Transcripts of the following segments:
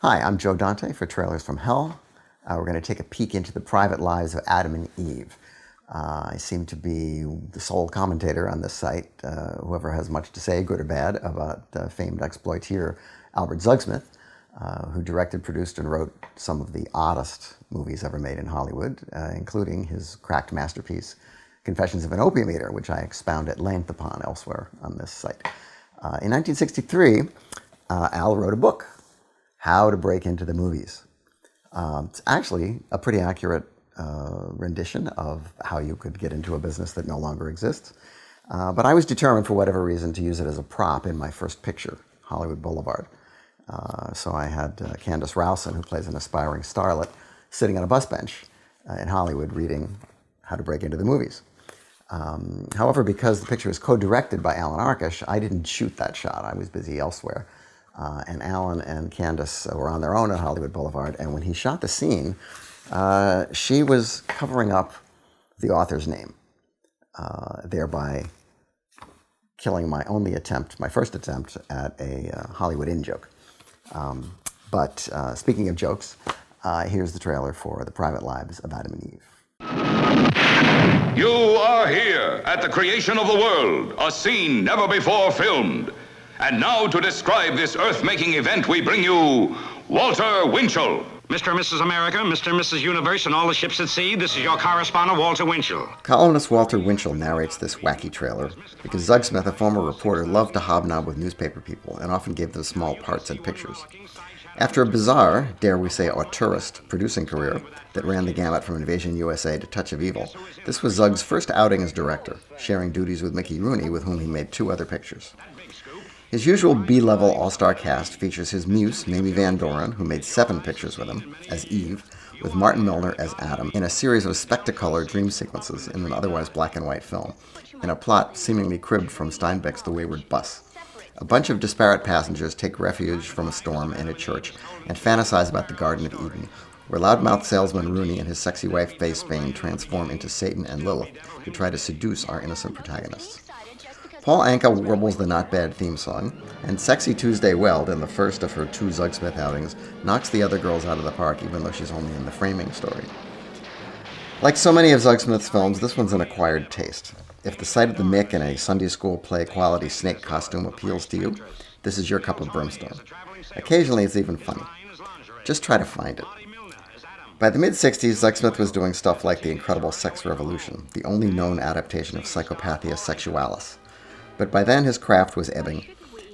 Hi, I'm Joe Dante for Trailers from Hell. We're going to take a peek into the private lives of Adam and Eve. I seem to be the sole commentator on this site, whoever has much to say, good or bad, about famed exploiteur Albert Zugsmith, who directed, produced, and wrote some of the oddest movies ever made in Hollywood, including his cracked masterpiece, Confessions of an Opium Eater, which I expound at length upon elsewhere on this site. In 1963, Al wrote a book, How to Break into the Movies. It's actually a pretty accurate rendition of how you could get into a business that no longer exists. But I was determined, for whatever reason, to use it as a prop in my first picture, Hollywood Boulevard. So I had Candace Rowson, who plays an aspiring starlet, sitting on a bus bench in Hollywood reading How to Break into the Movies. However, because the picture was co-directed by Alan Arkush, I didn't shoot that shot. I was busy elsewhere. And Alan and Candace were on their own at Hollywood Boulevard. And when he shot the scene, she was covering up the author's name, thereby killing my first attempt at a Hollywood in-joke. But speaking of jokes, here's the trailer for The Private Lives of Adam and Eve. You are here at the creation of the world, a scene never before filmed. And now to describe this earth-making event, we bring you Walter Winchell. Mr. and Mrs. America, Mr. and Mrs. Universe, and all the ships at sea, this is your correspondent, Walter Winchell. Columnist Walter Winchell narrates this wacky trailer because Zugsmith, a former reporter, loved to hobnob with newspaper people and often gave them small parts in pictures. After a bizarre, dare we say auteurist, producing career that ran the gamut from Invasion USA to Touch of Evil, this was Zug's first outing as director, sharing duties with Mickey Rooney, with whom he made 2 other pictures. His usual B-level all-star cast features his muse, Mamie Van Doren, who made 7 pictures with him, as Eve, with Martin Milner as Adam, in a series of Spectacolor dream sequences in an otherwise black-and-white film, in a plot seemingly cribbed from Steinbeck's The Wayward Bus. A bunch of disparate passengers take refuge from a storm in a church and fantasize about the Garden of Eden, where loudmouth salesman Rooney and his sexy wife Faye Spain transform into Satan and Lilith to try to seduce our innocent protagonists. Paul Anka warbles the Not Bad theme song, and Sexy Tuesday Weld, in the first of her 2 Zugsmith outings, knocks the other girls out of the park, even though she's only in the framing story. Like so many of Zugsmith's films, this one's an acquired taste. If the sight of the Mick in a Sunday school play quality snake costume appeals to you, this is your cup of brimstone. Occasionally it's even funny. Just try to find it. By the mid-60s, Zugsmith was doing stuff like The Incredible Sex Revolution, the only known adaptation of Psychopathia Sexualis. But by then his craft was ebbing,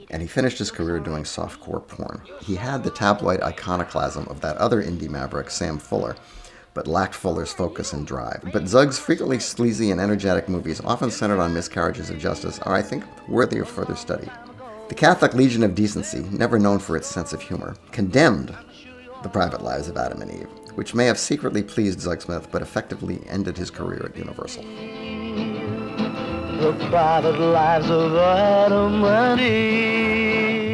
and he finished his career doing softcore porn. He had the tabloid iconoclasm of that other indie maverick, Sam Fuller, but lacked Fuller's focus and drive. But Zug's frequently sleazy and energetic movies, often centered on miscarriages of justice, are, I think, worthy of further study. The Catholic Legion of Decency, never known for its sense of humor, condemned The Private Lives of Adam and Eve, which may have secretly pleased Zugsmith, but effectively ended his career at Universal. The private lives of Adam and Eve.